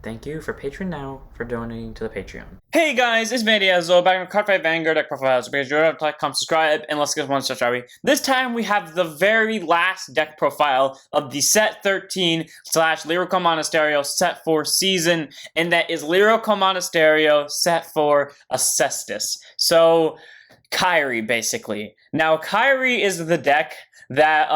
Thank you for Patreon now for donating to the Patreon. Hey guys, it's Maniazo back in Cardfight Vanguard deck profiles. Because you don't have to like, subscribe, and let's get one start, shall we? This time we have the very last deck profile of the Set 13 / Lyrical Monasterio Set 4 season, and that is Lyrical Monasterio Set 4 Acestus. So, Kairi, basically. Now, Kairi is the deck that,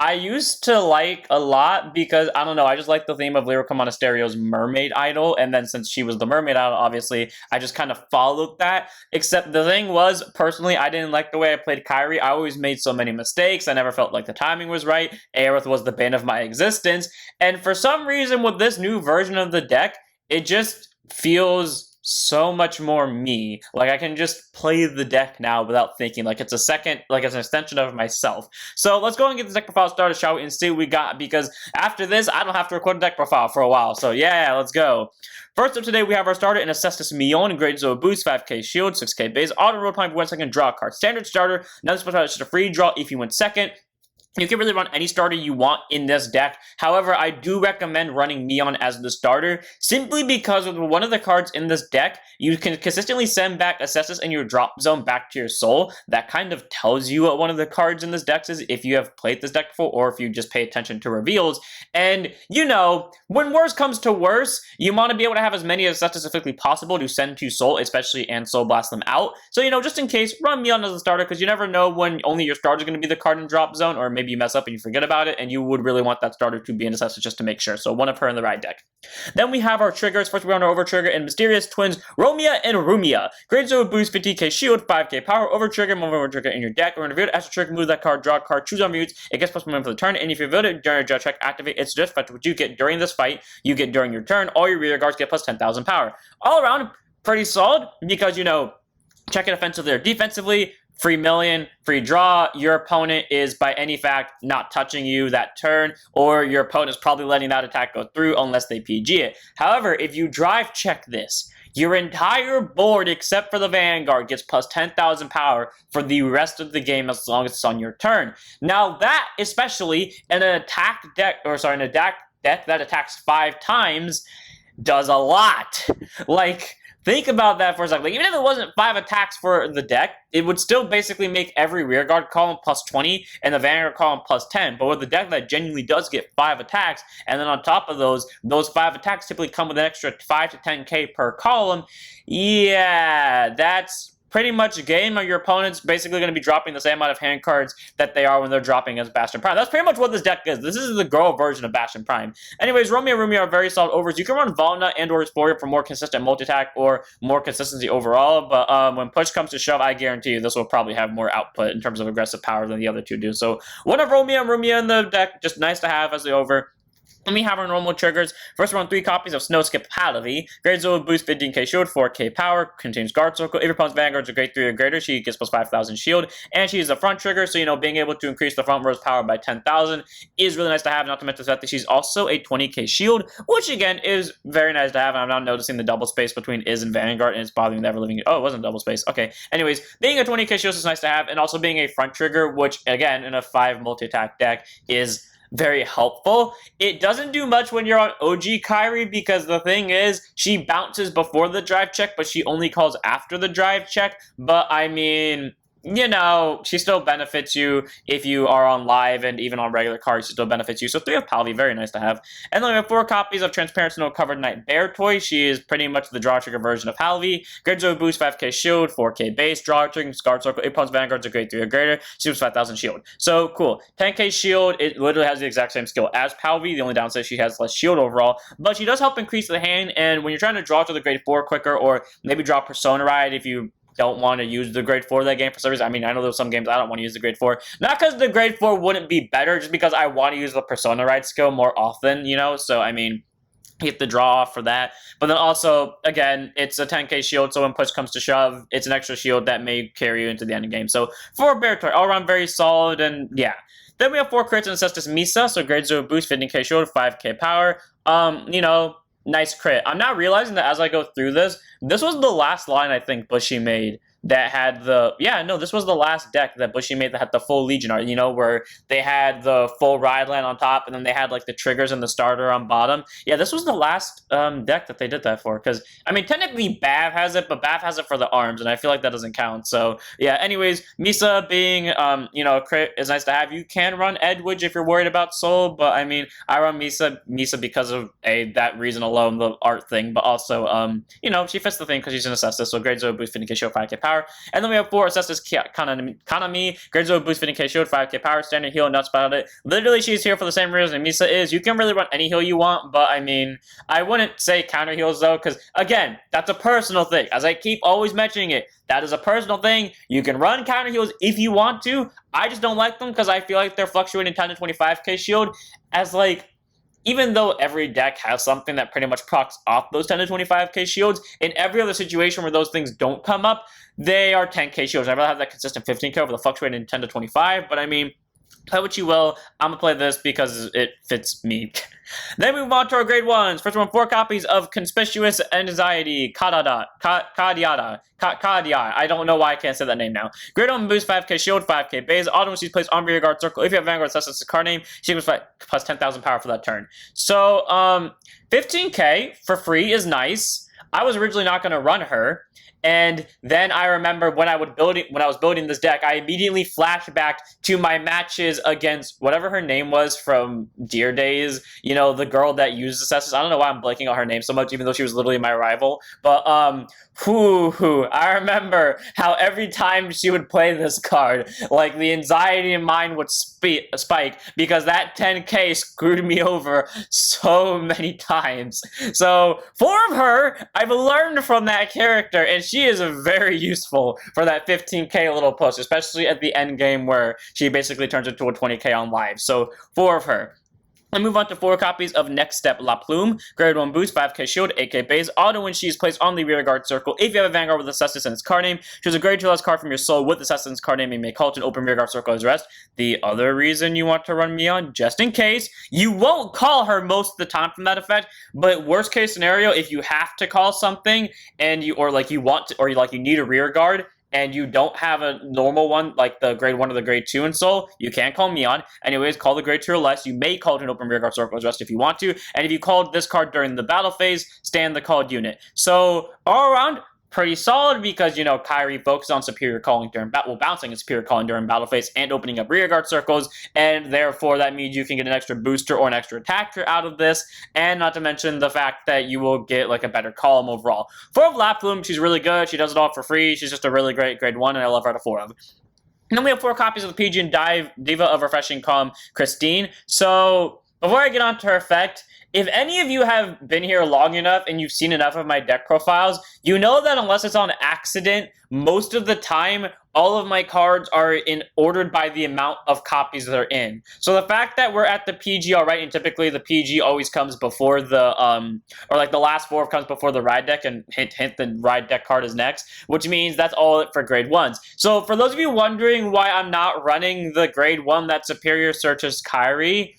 I used to like a lot because, I don't know, I just like the theme of Lyrical Monasterio's mermaid idol, and then since she was the mermaid idol, obviously, I just kind of followed that, except the thing was, personally, I didn't like the way I played Kairi. I always made so many mistakes, I never felt like the timing was right, Aerith was the bane of my existence, and for some reason, with this new version of the deck, it just feels so much more me. Like, I can just play the deck now without thinking. Like, it's an extension of myself. So, let's go and get the deck profile started, shall we, and see what we got, because after this, I don't have to record a deck profile for a while. So, yeah, let's go. First up today, we have our starter in Acestus Mion, Great Zoe Boost, 5k Shield, 6k Base, Auto Road Time for 1 second, draw a card. Standard starter, now this is just a free draw if you win second. You can really run any starter you want in this deck. However, I do recommend running Mion as the starter, simply because with one of the cards in this deck, you can consistently send back Acestus and your drop zone back to your soul. That kind of tells you what one of the cards in this deck is, if you have played this deck before, or if you just pay attention to reveals. And, you know, when worse comes to worse, you want to be able to have as many Acestus as quickly possible to send to soul, especially, and soul blast them out. So, you know, just in case, run Mion as a starter, because you never know when only your starter is going to be the card in drop zone, or maybe you mess up and you forget about it, and you would really want that starter to be an Acestus just to make sure. So one of her in the right deck. Then we have our triggers. First, we have our over trigger and Mysterious Twins, Romia and Rumia. Great Zoe Boost, 50k Shield, 5k Power, over trigger, move over trigger in your deck. We're going to reveal it as a trigger, move that card, draw a card, choose on mutes. It gets plus 1 for the turn, and if you reveal it during a judge check, activate its just effect, which you get during this fight, you get during your turn. All your rear guards get plus 10,000 power. All around, pretty solid, because, you know, check it offensively or defensively. Free million, free draw, your opponent is by any fact not touching you that turn, or your opponent is probably letting that attack go through unless they PG it. However, if you drive check this, your entire board except for the Vanguard gets plus 10,000 power for the rest of the game as long as it's on your turn. Now that, especially in an attack deck, in a deck that attacks 5 times, does a lot. Like, think about that for a second. Like, even if it wasn't 5 attacks for the deck, it would still basically make every rearguard column plus 20 and the Vanguard column plus 10. But with a deck that genuinely does get 5 attacks, and then on top of those 5 attacks typically come with an extra 5 to 10k per column, yeah, that's pretty much a game. Your opponent's basically going to be dropping the same amount of hand cards that they are when they're dropping as Bastion Prime. That's pretty much what this deck is. This is the girl version of Bastion Prime. Anyways, Romeo and Rumia are very solid overs. You can run Valna and or Sporia for more consistent multi-attack or more consistency overall, but when push comes to shove, I guarantee you this will probably have more output in terms of aggressive power than the other two do. So one of Romeo and Rumia in the deck, just nice to have as the over. And we have our normal triggers. First, we're on 3 copies of Snowskip Halavi. Great Zoe Boost, 15k Shield, 4k Power, contains Guard Circle. If your opponent's Vanguard's a grade 3 or greater, she gets plus 5,000 Shield. And she's a front trigger, so, you know, being able to increase the front row's power by 10,000 is really nice to have, not to mention the fact that she's also a 20k Shield, which, again, is very nice to have. And I'm not noticing the double space between Is and Vanguard, and it's bothering me never living. Oh, it wasn't double space. Okay. Anyways, being a 20k Shield is nice to have, and also being a front trigger, which, again, in a 5 multi-attack deck is very helpful. It doesn't do much when you're on OG Kairi, because the thing is, she bounces before the drive check, but she only calls after the drive check. But I mean, you know, she still benefits you if you are on live, and even on regular cards, she still benefits you. So 3 of Palvi, very nice to have. And then we have 4 copies of Transparent Snow Covered Night Bear Toy. She is pretty much the draw trigger version of Palvi. Great Zoe Boost, 5k Shield, 4k Base, draw trigger, Guard Circle, opponent's Vanguard's a grade 3 or greater. She was 5,000 Shield. So cool. 10k Shield, it literally has the exact same skill as Palvi. The only downside is she has less shield overall, but she does help increase the hand, and when you're trying to draw to the grade 4 quicker, or maybe draw Persona Ride if you don't want to use the grade 4 of that game for some reason. I mean, I know there's some games I don't want to use the grade 4. Not because the grade 4 wouldn't be better, just because I want to use the Persona Ride skill more often, you know? So, I mean, you have to draw off for that. But then also, again, it's a 10k shield, so when push comes to shove, it's an extra shield that may carry you into the end of the game. So, 4 Bear Toy, all around very solid, and yeah. Then we have 4 crits in Acestus Misa, so Great Zoe Boost, 15k shield, 5k power. You know, nice crit. I'm now realizing that as I go through this, this was the last line I think Bushy made that had the this was the last deck that Bushy made that had the full Legion art, where they had the full ride land on top and then they had like the triggers and the starter on bottom. Yeah, this was the last deck that they did that for, because I mean technically Bav has it, but Bav has it for the arms and I feel like that doesn't count. So yeah, anyways, Misa being a crit is nice to have. You can run Edwidge if you're worried about soul, but I mean I run Misa because of that reason alone, the art thing, but also she fits the thing because she's an Assessus, so Great Zoro boost 50k shield 5k power. And then we have 4 Assessus Kanami, Great Zoro boost 50k shield 5k power, standard heal, nuts about it. Literally she's here for the same reason Misa is. You can really run any heal you want, but I mean I wouldn't say counter heals though, because again, that's a personal thing. As I keep always mentioning it, that is a personal thing. You can run counter heals if you want to. I just don't like them because I feel like they're fluctuating 10 to 25k shield, as like, even though every deck has something that pretty much procs off those 10 to 25k shields, in every other situation where those things don't come up, they are 10k shields. I'd rather have that consistent 15k over the fluctuating 10 to 25, but I mean, play what you will. I'm going to play this because it fits me. Then we move on to our grade 1s. First one, 4 copies of Conspicuous Anxiety, Kadiada. I don't know why I can't say that name now. Grade 1 boost 5k shield, 5k base. Auto when she's placed on rear guard circle. If you have Vanguard, that's the card name. She goes plus 10,000 power for that turn. So, 15k for free is nice. I was originally not going to run her. And then I remember when I was building this deck, I immediately flashed back to my matches against whatever her name was from Deer Days. The girl that used Assessus. I don't know why I'm blanking on her name so much, even though she was literally my rival. But I remember how every time she would play this card, like the anxiety in mine would spike because that 10k screwed me over so many times. So for her, I've learned from that character, and she is very useful for that 15k little push, especially at the end game where she basically turns into a 20k on live. So 4 of her. I move on to 4 copies of Next Step La Plume. Grade 1 boost, 5k shield, 8k base. Auto when she is placed on the rear guard circle. If you have a Vanguard with Assassin's and its card name, choose a grade 2 less card from your soul with Assassin's card name and may call it an open rear guard circle as rest. The other reason you want to run me on, just in case, you won't call her most of the time from that effect, but worst case scenario, if you have to call something and you need a rear guard, and you don't have a normal one, like the grade 1 or the grade 2 in Soul, you can call me on. Anyways, call the grade 2 or less. You may call it an open rear guard circle as rest if you want to. And if you called this card during the battle phase, stand the called unit. So, all around, pretty solid because, Kairi focused on superior calling during bouncing and superior calling during battle phase and opening up rear guard circles, and therefore that means you can get an extra booster or an extra attacker out of this, and not to mention the fact that you will get like a better column overall. 4 of Laplume, she's really good. She does it all for free. She's just a really great grade 1, and I love her out of 4 of. And then we have 4 copies of the PG and Diva of Refreshing Calm, Christine. So before I get on to her effect, if any of you have been here long enough and you've seen enough of my deck profiles, you know that unless it's on accident, most of the time, all of my cards are ordered by the amount of copies they're in. So the fact that we're at the PG alright, and typically the PG always comes before the, or like the last 4 comes before the ride deck, and hint, the ride deck card is next, which means that's all for grade 1s. So for those of you wondering why I'm not running the grade 1 that Superior searches Kairi,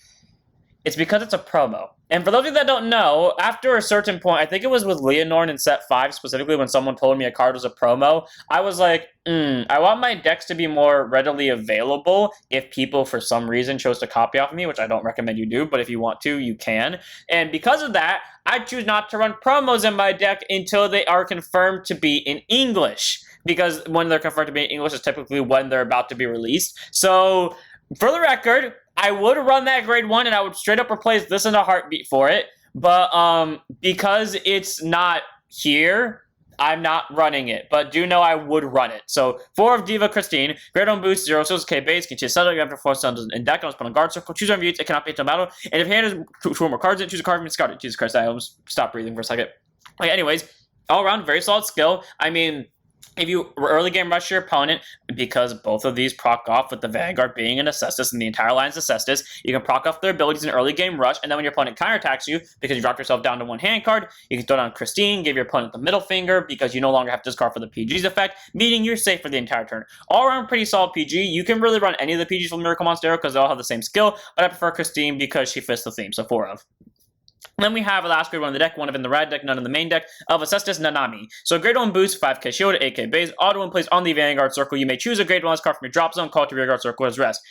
it's because it's a promo. And for those of you that don't know, after a certain point, I think it was with Leonorn in set 5 specifically, when someone told me a card was a promo, I was like, I want my decks to be more readily available if people for some reason chose to copy off of me, which I don't recommend you do, but if you want to, you can. And because of that, I choose not to run promos in my deck until they are confirmed to be in English. Because when they're confirmed to be in English is typically when they're about to be released. So, for the record, I would run that grade 1 and I would straight up replace this in a heartbeat for it, but because it's not here, I'm not running it, but do know I would run it. So 4 of Diva Christine, grade 1 boost, 0 souls, K base, can choose settle, you have 4 suns in deck, on put on guard circle, choose one views, it cannot be to battle, and if hand is 2 or more cards in, choose a card from discard it. Jesus Christ, I almost stopped breathing for a second. Okay, anyways, all around, very solid skill. I mean, if you early game rush your opponent, because both of these proc off with the Vanguard being an Accestus and the entire line's Accestus, you can proc off their abilities in early game rush, and then when your opponent counterattacks you, because you dropped yourself down to 1 hand card, you can throw down Christine, give your opponent the middle finger, because you no longer have to discard for the PG's effect, meaning you're safe for the entire turn. All around pretty solid PG. You can really run any of the PGs from Lyrical Monasterio because they all have the same skill, but I prefer Christine because she fits the theme, so 4 of. Then we have the last grade 1 in the deck, one of in the red deck, none in the main deck, of Acestus Nanami. So grade 1 boost, 5k shield, 8k base, auto when placed on the Vanguard Circle. You may choose a grade 1 card from your drop zone, call it to Rear Guard Circle as rest.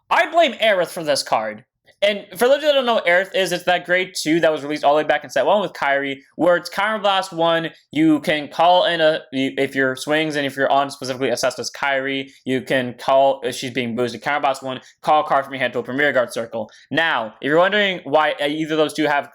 I blame Aerith for this card. And for those of you that don't know what Aerith is, it's that grade 2 that was released all the way back in set 1 with Kairi, where it's Counterblast 1, you can call in if your swings and if you're on specifically assessed as Kairi, you can call, if she's being boosted, Counterblast 1, call a card from your hand to open Rear Guard Circle. Now, if you're wondering why either of those two have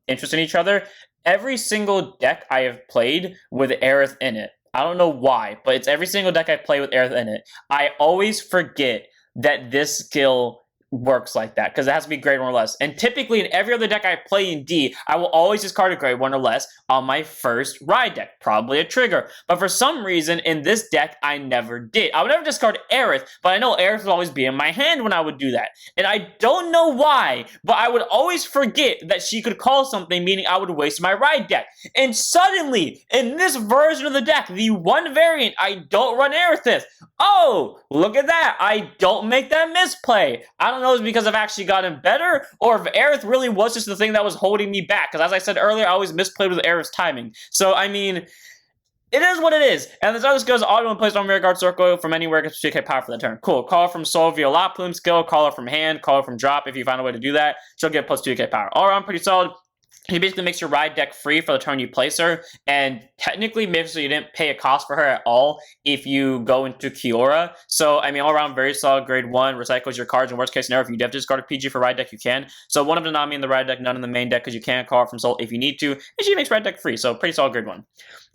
interest in each other, every single deck I have played with Aerith in it. I don't know why, but it's every single deck I play with Aerith in it. I always forget that this skill works like that, because it has to be grade 1 or less. And typically in every other deck I play in D, I will always discard a grade 1 or less on my first ride deck, probably a trigger. But for some reason, in this deck, I never did. I would never discard Aerith, but I know Aerith would always be in my hand when I would do that. And I don't know why, but I would always forget that she could call something, meaning I would waste my ride deck. And suddenly, in this version of the deck, the one variant I don't run Aerith with, oh, look at that, I don't make that misplay. I don't know if it's because I've actually gotten better, or if Aerith really was just the thing that was holding me back, because as I said earlier, I always misplayed with Aerith's timing. So, I mean, it is what it is. And this other skill is auto when placed on Rear Guard Circle from anywhere, gets 2k power for that turn. Cool. Call from Soul via La Plume skill, call her from hand, call her from drop. If you find a way to do that, she'll get plus 2k power. All around, pretty solid. He basically makes your ride deck free for the turn you place her, and technically makes so you didn't pay a cost for her at all if you go into Kiora. So, I mean, all around, very solid grade 1, recycles your cards in worst case scenario. If you have to discard a PG for ride deck, you can. So, one of them Nanami in the ride deck, none in the main deck, because you can call it from Soul if you need to, and she makes ride deck free, so pretty solid grade 1.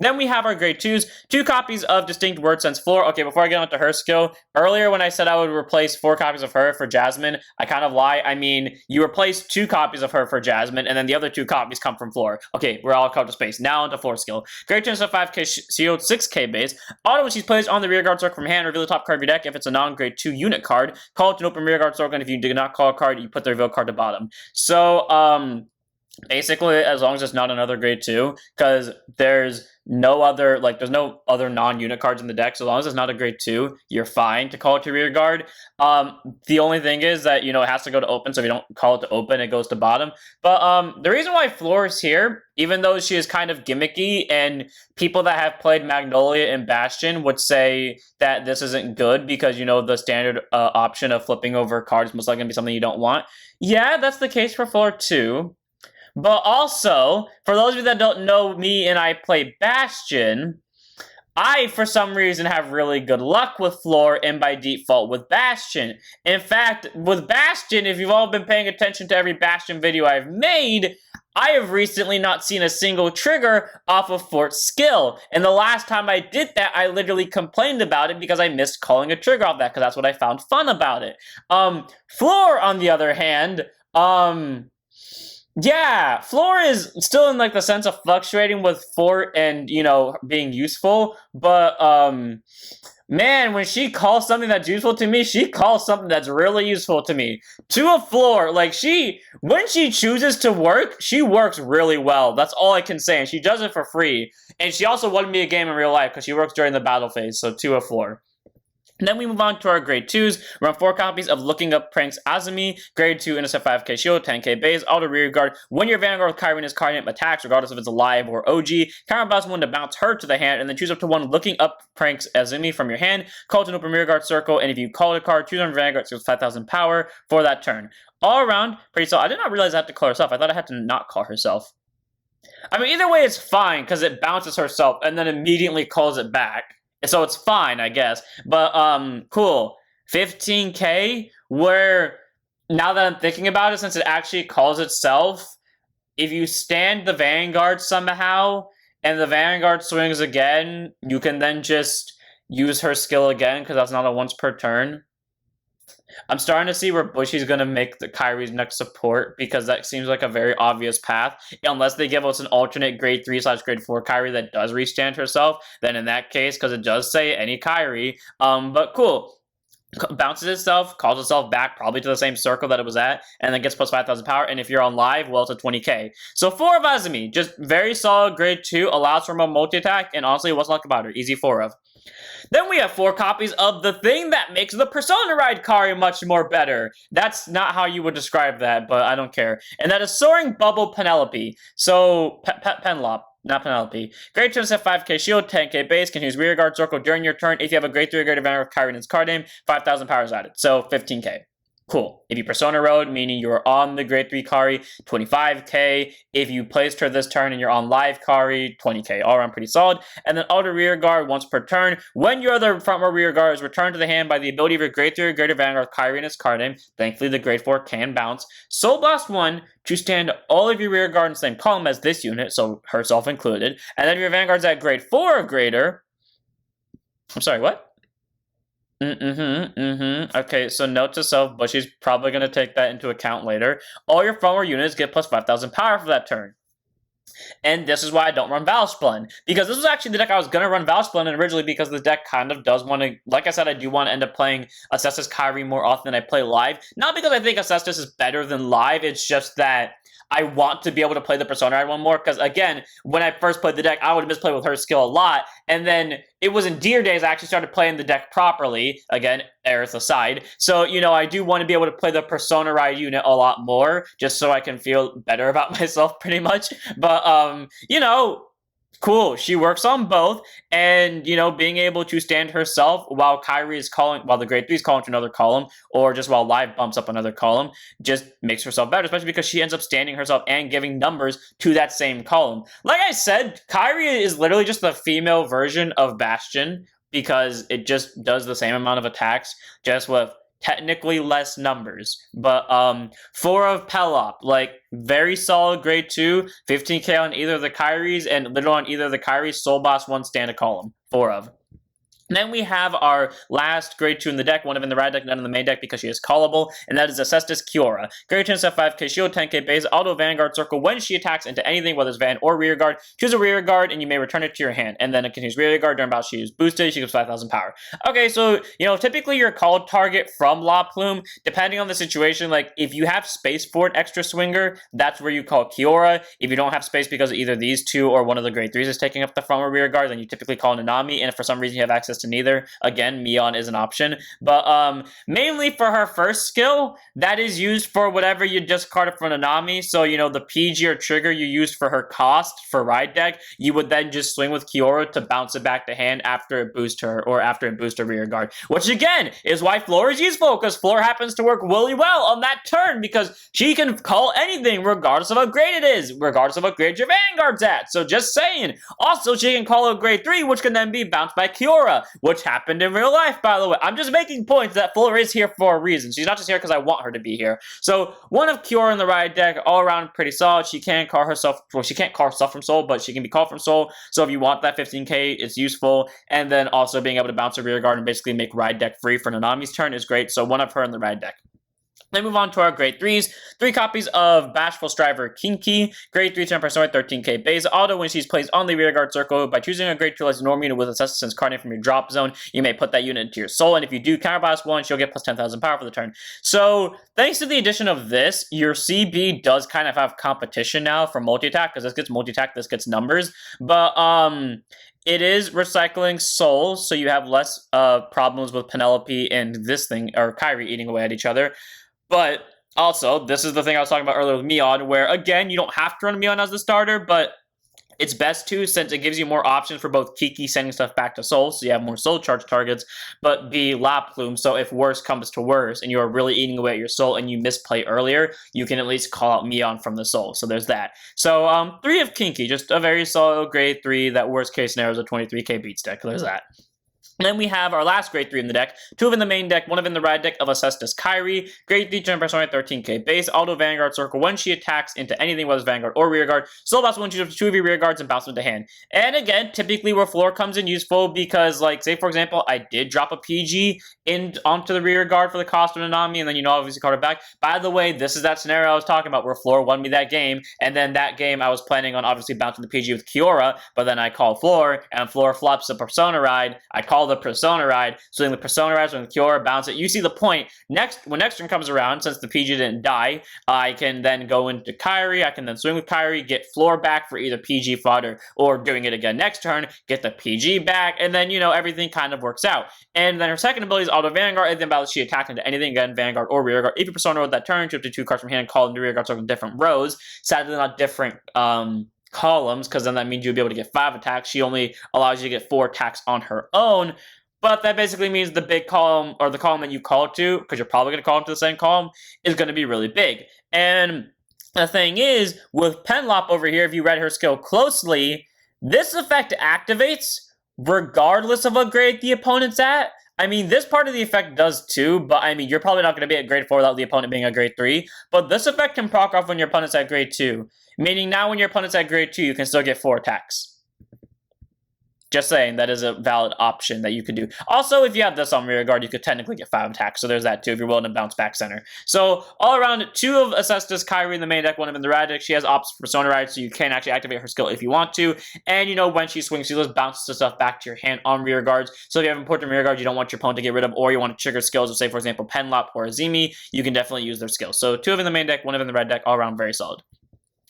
Then we have our grade 2s, 2 copies of Distinct Word Sense Floor. Okay, before I get on to her skill, earlier when I said I would replace 4 copies of her for Jasmine, I kind of lie. I mean, you replace 2 copies of her for Jasmine, and then the other 2 copies come from Floor. Okay, we're all caught to space. Now into Floor skill. Grade 2 of 5k shield, 6k base. Auto when she's placed on the Rear Guard Circle from hand, reveal the top card of your deck. If it's a non-grade 2 unit card, call it to open Rear Guard Circle, and if you do not call a card, you put the reveal card to bottom. So, basically, as long as it's not another grade 2, because there's no other, there's no other non-unit cards in the deck, so as long as it's not a grade 2, you're fine to call it to rear guard. The only thing is that, it has to go to open, so if you don't call it to open, it goes to bottom. But the reason why Floor is here, even though she is kind of gimmicky, and people that have played Magnolia and Bastion would say that this isn't good, because, the standard option of flipping over cards is most likely going to be something you don't want. Yeah, that's the case for Floor too. But also, for those of you that don't know me and I play Bastion, I, for some reason, have really good luck with Floor and by default with Bastion. In fact, with Bastion, if you've all been paying attention to every Bastion video I've made, I have recently not seen a single trigger off of Fort's skill. And the last time I did that, I literally complained about it because I missed calling a trigger off that, because that's what I found fun about it. Floor, on the other hand, yeah, Floor is still in, the sense of fluctuating with Fort and, being useful, but, man, when she calls something that's useful to me, she calls something that's really useful to me. To a Floor, when she chooses to work, she works really well. That's all I can say, and she does it for free. And she also won me a game in real life, because she works during the battle phase, so to a Floor. Then we move on to our grade 2s. Run 4 copies of Looking Up Pranks Azumi. Grade 2, Innocent 5k shield, 10k base, auto rear guard. When your Vanguard with Kairi in his card name attacks, regardless if it's alive or OG, counterblast 1 to bounce her to the hand, and then choose up to 1 Looking Up Pranks Azumi from your hand. Call to an open rear guard circle, and if you call a card, choose on Vanguard, so it's 5,000 power for that turn. All around, pretty solid. I did not realize I had to call herself. I thought I had to not call herself. I mean, either way, it's fine, because it bounces herself, and then immediately calls it back. So it's fine, I guess. But, cool. 15k, where, now that I'm thinking about it, since it actually calls itself, if you stand the Vanguard somehow, and the Vanguard swings again, you can then just use her skill again, because that's not a once per turn. I'm starting to see where Bushy's going to make the Kairi's next support, because that seems like a very obvious path. Unless they give us an alternate grade 3/grade 4 Kairi that does restand herself, then in that case, because it does say any Kairi. But cool. Bounces itself, calls itself back probably to the same circle that it was at, and then gets plus 5,000 power, and if you're on live, well, it's a 20k. So 4 of Azumi, just very solid grade 2, allows for more multi-attack, and honestly, what's luck about her? Easy 4 of. Then we have 4 copies of the thing that makes the Persona Ride Kairi much more better. That's not how you would describe that, but I don't care. And that is Soaring Bubble Penelope. So, Penlop. Not Penelope. Grade 2 set 5k shield, 10k base, can use rear guard circle during your turn. If you have a grade 3 or greater Vanguard with Kairi in its card name, 5,000 powers added. So 15k. Cool. If you Persona Road, meaning you're on the grade 3 Kairi, 25k. If you placed her this turn and you're on live Kairi, 20k. All around pretty solid. And then auto rear guard once per turn. When your other front row rear guard is returned to the hand by the ability of your grade 3 or greater Vanguard with Kairi in its card name, thankfully the grade 4 can bounce. Soul Blast 1 to stand all of your rear guard in the same column as this unit, so herself included. And then your Vanguard's at grade 4 or greater. I'm sorry, what? Okay, so note to self, but she's probably going to take that into account later. All your front row units get plus 5,000 power for that turn. And this is why I don't run Valsplin. Because this was actually the deck I was going to run Valsplin in originally, because the deck kind of does want to, like I said, I do want to end up playing Acestus Kairi more often than I play live. Not because I think Acestus is better than live, it's just that I want to be able to play the Persona Ride one more, because again, when I first played the deck, I would have misplayed with her skill a lot, and then it was in Deer Days I actually started playing the deck properly, again, Aerith aside, so, you know, I do want to be able to play the Persona Ride unit a lot more, just so I can feel better about myself, pretty much, but, you know, cool, she works on both, and, you know, being able to stand herself while Kairi is calling, while the grade 3 is calling to another column, or just while live bumps up another column, just makes herself better, especially because she ends up standing herself and giving numbers to that same column. Like I said, Kairi is literally just the female version of Bastion, because it just does the same amount of attacks, just with technically less numbers, but 4 of Pelop, like very solid grade 2, 15k on either of the Kairis, and literally on either of the Kairis, Soul Boss 1 stand a column, 4 of. Then we have our last grade 2 in the deck, one of in the ride deck, none in the main deck because she is callable, and that is Acestus Kiora. Grade 10 set 5k shield, 10k base, auto Vanguard circle. When she attacks into anything, whether it's Van or rear guard, choose a rear guard and you may return it to your hand. And then it continues rear guard during battle. She is boosted, she gives 5,000 power. Okay, so, you know, typically your called target from La Plume, depending on the situation, like if you have space for an extra swinger, that's where you call Kiora. If you don't have space because either these two or one of the grade 3s is taking up the front or rear guard, then you typically call Nanami, and if for some reason you have access to neither, again, Mion is an option, but mainly for her first skill, that is used for whatever you discarded from Nanami, so, you know, the PG or trigger you used for her cost for ride deck, you would then just swing with Kiora to bounce it back to hand after it boosts her, or after it boosts her rear guard, which again, is why Floor is useful, because Floor happens to work really well on that turn, because she can call anything regardless of what grade it is, regardless of what grade your Vanguard's at, so just saying. Also, she can call a grade 3, which can then be bounced by Kiora, which happened in real life, by the way. I'm just making points that Fuller is here for a reason. She's not just here because I want her to be here. So, one of Kiora in the ride deck, all around pretty solid. She can call herself, well, she can't call herself from Soul, but she can be called from Soul. So, if you want that 15k, it's useful. And then also being able to bounce her rear guard and basically make ride deck free for Nanami's turn is great. So, one of her in the ride deck. Then move on to our grade 3s. 3 copies of Bashful Striver Kinky. Grade 3 10 Persona 13k base. Auto when she's placed on the rear guard circle. By choosing a grade 2 less normal unit with Assassin's card name from your drop zone, you may put that unit into your soul. And if you do counterblast 1, she'll get plus 10,000 power for the turn. So, thanks to the addition of this, your CB does kind of have competition now for multi-attack, because this gets multi-attack, this gets numbers. But, it is recycling souls, so you have less problems with Penelope and this thing, or Kairi, eating away at each other. But also, this is the thing I was talking about earlier with Mion, where, again, you don't have to run Mion as the starter, but it's best to, since it gives you more options for both Kiki sending stuff back to Soul, so you have more Soul Charge targets, but B, La Plume, so if worse comes to worse, and you are really eating away at your Soul, and you misplay earlier, you can at least call out Mion from the Soul, so there's that. So, 3 of Kinky, just a very solid grade 3, that worst case scenario is a 23k beats deck, there's that. Then we have our last grade 3 in the deck, 2 of in the main deck, 1 of in the ride deck of Acestus Kairi, grade 3 10 Persona 13k base, auto Vanguard circle when she attacks into anything, whether it's Vanguard or rear guard, Soul Boss when she chooses 2 of your rear guards and bounce them to hand. And again, typically where Floor comes in useful, because, like, say for example, I did drop a PG onto the rear guard for the cost of Nanami, and then, you know, obviously card it back. By the way, this is that scenario I was talking about where Floor won me that game, and then that game I was planning on obviously bouncing the PG with Kiora, but then I called Floor, and Floor flops the Persona Ride, I called the Persona Ride, swing the Persona Ride, swing the Cure, bounce it. You see the point. When next turn comes around, since the PG didn't die, I can then go into Kairi, I can then swing with Kairi, get floor back for either PG fodder or doing it again next turn, get the PG back, and then, you know, everything kind of works out. And then her second ability is Auto Vanguard, and then battle she attacked into anything again, Vanguard or Rearguard. If you Persona Road that turn, you have to 2 cards from hand, call into Rearguard circle in different rows. Sadly, not different columns, because then that means you'll be able to get 5 attacks. She only allows you to get 4 attacks on her own. But that basically means the big column, or the column that you call to, because you're probably going to call into the same column, is going to be really big. And the thing is, with Penlop over here, if you read her skill closely, this effect activates regardless of what grade the opponent's at. I mean, this part of the effect does too, but I mean, you're probably not going to be at grade 4 without the opponent being a grade 3. But this effect can proc off when your opponent's at grade 2. Meaning now when your opponent's at grade 2, you can still get 4 attacks. Just saying, that is a valid option that you could do. Also, if you have this on Rearguard, you could technically get 5 attacks, so there's that too, if you're willing to bounce back center. So, all around, 2 of Acestus, Kairi in the main deck, 1 of in the rad deck. She has Ops for Persona Ride, so you can actually activate her skill if you want to. And, you know, when she swings, she just bounces the stuff back to your hand on Rearguards. So if you have important Rearguard you don't want your opponent to get rid of, or you want to trigger skills of, say, for example, Penlop or Azimi, you can definitely use their skills. So, 2 of in the main deck, 1 of in the red deck, all around very solid.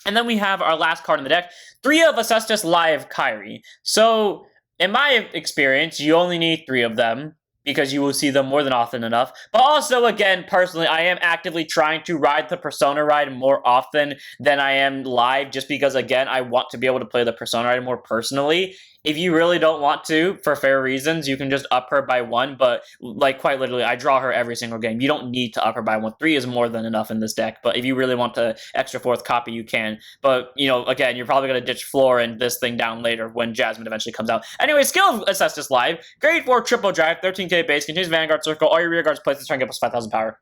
And then we have our last card in the deck, 3 of Acestus Live Kairi. So, in my experience, you only need 3 of them, because you will see them more than often enough. But also, again, personally, I am actively trying to ride the Persona Ride more often than I am live, just because, again, I want to be able to play the Persona Ride more personally. If you really don't want to, for fair reasons, you can just up her by 1, but, like, quite literally, I draw her every single game. You don't need to up her by 1. 3 is more than enough in this deck, but if you really want the extra 4th copy, you can. But, you know, again, you're probably going to ditch Floor and this thing down later when Jasmine eventually comes out. Anyway, skill of Acestus Live. Grade 4 triple drive, 13k base, continues Vanguard Circle, all your rear guards place this turn, get plus 5,000 power.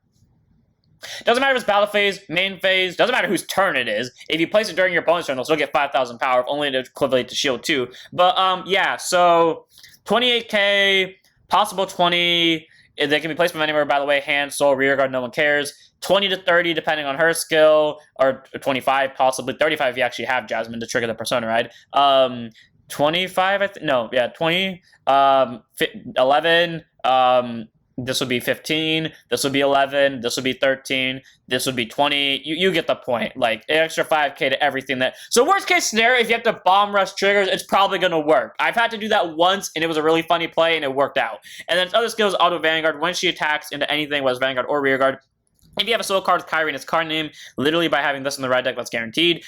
Doesn't matter if it's battle phase, main phase, doesn't matter whose turn it is. If you place it during your opponent's turn, they'll still get 5,000 power, if only to equivalent to shield 2. But, yeah, so 28k, possible 20. They can be placed from anywhere, by the way, hand, soul, rear guard, no one cares. 20 to 30, depending on her skill, or 25, possibly 35 if you actually have Jasmine to trigger the Persona Ride. 25, 20, 11, this would be 15, this would be 11, this would be 13, this would be 20. You get the point. Like, an extra 5k to everything that... So worst case scenario, if you have to bomb rush triggers, it's probably going to work. I've had to do that once, and it was a really funny play, and it worked out. And then other skills, Auto Vanguard. When she attacks into anything, whether it's Vanguard or Rearguard, if you have a soul card with Kairi in its card name, literally by having this in the red deck, that's guaranteed.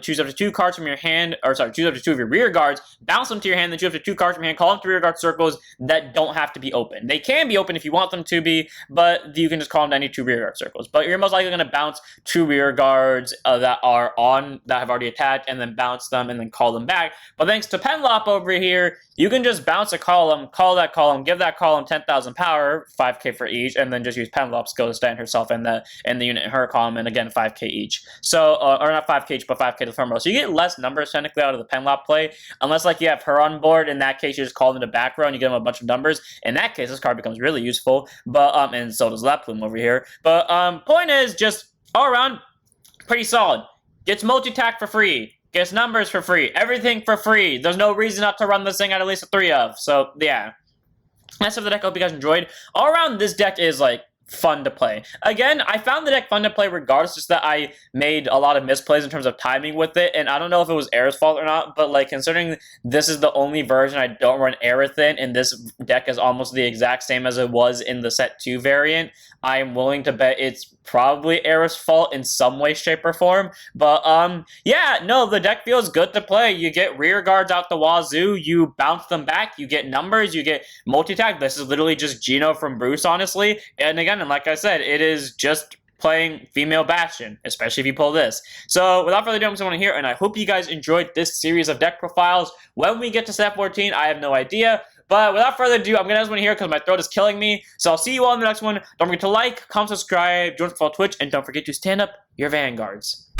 Choose up to 2 cards from your hand, or sorry, choose up to 2 of your rear guards, bounce them to your hand, then choose up to 2 cards from your hand, call them 3 rear guard circles that don't have to be open. They can be open if you want them to be, but you can just call them to any 2 rear guard circles. But you're most likely going to bounce 2 rear guards that have already attacked, and then bounce them, and then call them back. But thanks to Penlop over here, you can just bounce a column, call that column, give that column 10,000 power, 5k for each, and then just use Penlop's skill to stand herself in the unit in her column, and again 5k each. So, or not 5k each, but 5k to the front row. So you get less numbers technically out of the Penlop play, unless like you have her on board. In that case, you just call them to back row and you get them a bunch of numbers. In that case, this card becomes really useful. But and so does Laplume over here. But point is, just all around pretty solid. Gets multi-attack for free. Gets numbers for free. Everything for free. There's no reason not to run this thing at least a 3 of. So yeah. That's it for the deck. I hope you guys enjoyed. All around, this deck is like fun to play. Again, I found the deck fun to play regardless, just that I made a lot of misplays in terms of timing with it, and I don't know if it was Air's fault or not, but like considering this is the only version I don't run Aerith in, and this deck is almost the exact same as it was in the set 2 variant, I am willing to bet it's probably Aerith's fault in some way, shape, or form. But yeah, no, the deck feels good to play. You get rear guards out the wazoo, you bounce them back, you get numbers, you get multi-attack. This is literally just Gino from Bruce, honestly. And again, and like I said, it is just playing female Bastion, especially if you pull this. So without further ado, I'm just want to hear, and I hope you guys enjoyed this series of deck profiles. When we get to set 14, I have no idea. But without further ado, I'm going to end this one here because my throat is killing me. So I'll see you all in the next one. Don't forget to like, comment, subscribe, join us on Twitch, and don't forget to stand up your vanguards.